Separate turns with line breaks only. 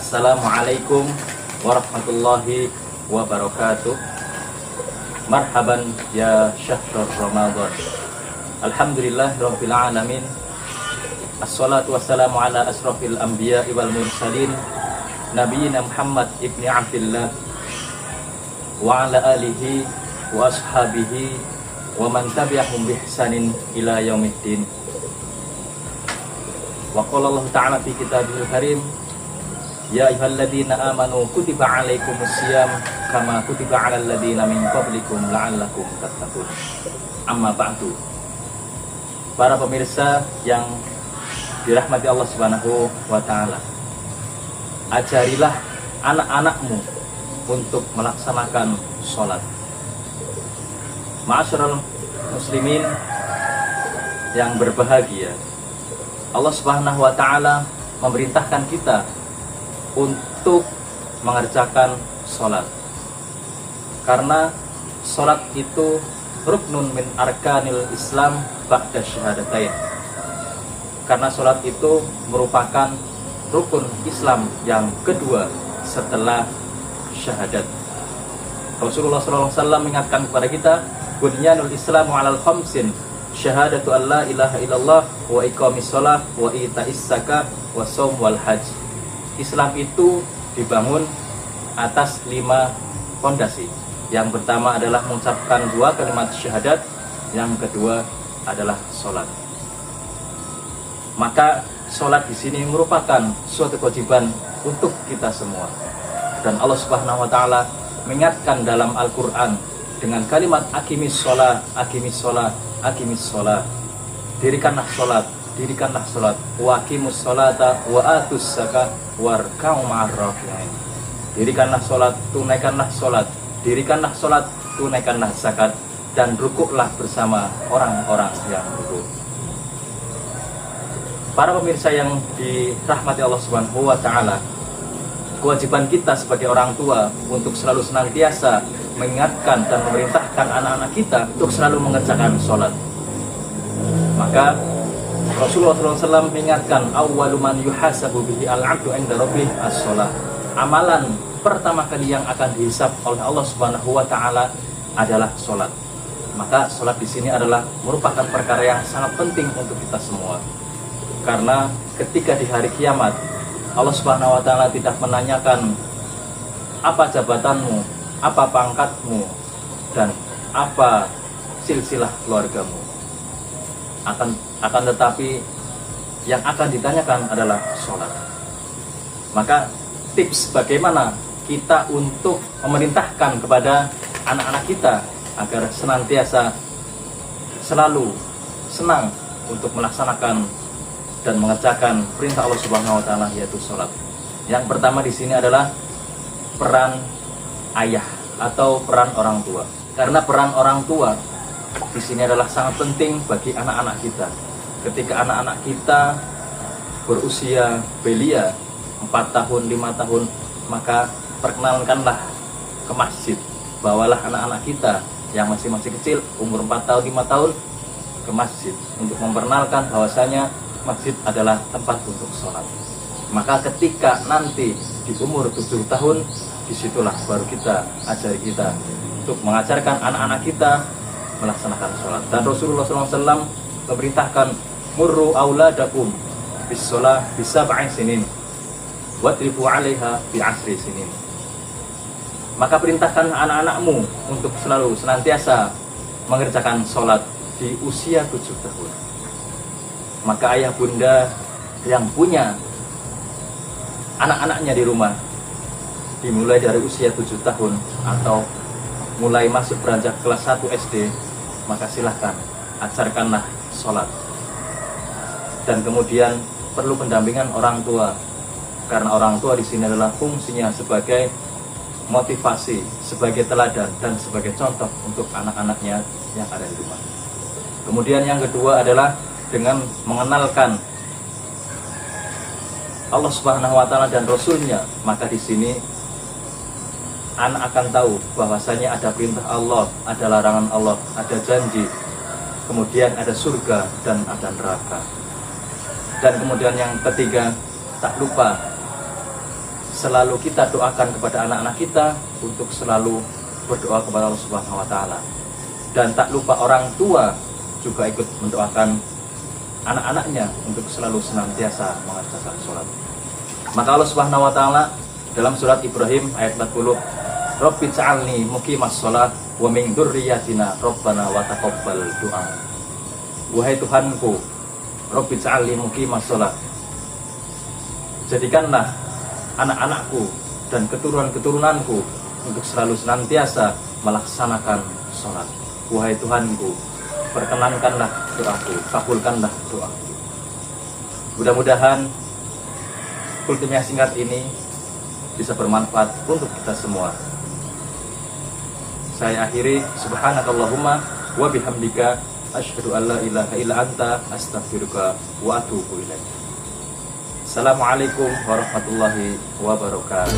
Assalamualaikum warahmatullahi wabarakatuh. Marhaban ya syahrul Ramadan. Alhamdulillah rabbil alamin. Assalatu wassalamu ala asrafil anbiya'i wal mursalin nabiyina Muhammad ibni Abdillah wa ala alihi wa ashabihi wa man tabi'ahum bi ihsanin ila yaumiddin. Wa qala Allah ta'ala fi kitabihil karim, ya ayyuhalladzina amanu kutiba alaikumusiyam kama kutiba alal ladzina min qablikum la'allakum tattaqun. Amma ba'du. Para pemirsa yang dirahmati Allah Subhanahu wa taala, ajarilah anak-anakmu untuk melaksanakan sholat. Ma'asyiral muslimin yang berbahagia, Allah Subhanahu wa taala memerintahkan kita untuk mengerjakan sholat, karena sholat itu ruknun min arkanil Islam ba'da syahadatain. Karena sholat itu merupakan rukun Islam yang kedua setelah syahadat. Rasulullah SAW mengingatkan kepada kita, bunyanul Islamu alal khamsin, syahadatu an la ilaha illallah wa iqamis shalah wa ita'is zakah wa shaum wal hajj. Islam itu dibangun atas 5 fondasi. Yang pertama adalah mengucapkan 2 kalimat syahadat, yang kedua adalah sholat. Maka sholat di sini merupakan suatu kewajiban untuk kita semua. Dan Allah Subhanahu wa taala mengingatkan dalam Al-Qur'an dengan kalimat aqimis shalah, aqimis shalah, aqimis shalah. Dirikanlah sholat, dirikanlah sholat. Wa aqimus sholata wa atus zakah warka'u ma'ar raki'in. Dirikanlah sholat, tunaikanlah sholat. Dirikanlah sholat, tunaikanlah zakat, dan rukuklah bersama orang-orang yang rukuk. Para pemirsa yang dirahmati Allah Subhanahu wa taala, kewajiban kita sebagai orang tua untuk selalu senantiasa mengingatkan dan memerintahkan anak-anak kita untuk selalu mengerjakan sholat. Maka Rasulullah SAW mengingatkan, awwalu man yuhasabu bihi al-'abdu 'inda rabbih as-shalah. Amalan pertama kali yang akan dihisab oleh Allah Subhanahu wa taala adalah sholat. Maka sholat di sini adalah merupakan perkara yang sangat penting untuk kita semua. Karena ketika di hari kiamat, Allah Subhanahu wa taala tidak menanyakan apa jabatanmu, apa pangkatmu, dan apa silsilah keluargamu. Akan tetapi yang akan ditanyakan adalah sholat. Maka tips bagaimana kita untuk memerintahkan kepada anak-anak kita agar senantiasa selalu senang untuk melaksanakan dan mengerjakan perintah Allah Subhanahu wa taala, yaitu sholat. Yang pertama di sini adalah peran ayah atau peran orang tua. Karena peran orang tua di sini adalah sangat penting bagi anak-anak kita. Ketika anak-anak kita berusia belia 4 tahun, 5 tahun, maka perkenalkanlah ke masjid. Bawalah anak-anak kita yang masih kecil, umur 4 tahun, 5 tahun, ke masjid untuk memperkenalkan bahwasanya masjid adalah tempat untuk sholat. Maka ketika nanti di umur 7 tahun, disitulah baru kita ajari kita untuk mengajarkan anak-anak kita melaksanakan sholat. Dan Rasulullah SAW memerintahkan, murru auladakum bis sholah bisa ba'in sinin wadribu 'alaiha bi 'asri sinin. Maka perintahkan anak-anakmu untuk selalu senantiasa mengerjakan sholat di usia 7 tahun. Maka ayah bunda yang punya anak-anaknya di rumah dimulai dari usia 7 tahun atau mulai masuk beranjak kelas 1 SD, maka silahkan ajarkanlah sholat. Dan kemudian perlu pendampingan orang tua, karena orang tua di sini adalah fungsinya sebagai motivasi, sebagai teladan, dan sebagai contoh untuk anak-anaknya yang ada di rumah. Kemudian yang kedua adalah dengan mengenalkan Allah Subhanahu wa taala dan Rasulnya. Maka di sini anak akan tahu bahwasanya ada perintah Allah, ada larangan Allah, ada janji, kemudian ada surga dan ada neraka. Dan kemudian yang ketiga, tak lupa selalu kita doakan kepada anak-anak kita untuk selalu berdoa kepada Allah Subhanahu wa taala. Dan tak lupa orang tua juga ikut mendoakan anak-anaknya untuk selalu senantiasa mengerjakan sholat. Maka Allah Subhanahu wa taala dalam surat Ibrahim ayat 40, Rabbi ja'alni muqimas sholat wa min dzurriyyatina rabbana wa taqabbal du'a. Wahai Tuhanku, Rabbi ja'alni muqimas sholat, jadikanlah anak-anakku dan keturunan-keturunanku untuk selalu senantiasa melaksanakan sholat. Wahai Tuhanku, perkenankanlah doaku, kabulkanlah doaku. Mudah-mudahan kultum yang singkat ini bisa bermanfaat untuk kita semua. Saya akhiri, subhanakallahumma wa bihamdika asyhadu an la ilaha illa anta astaghfiruka wa atubu ilaik. Assalamualaikum warahmatullahi wabarakatuh.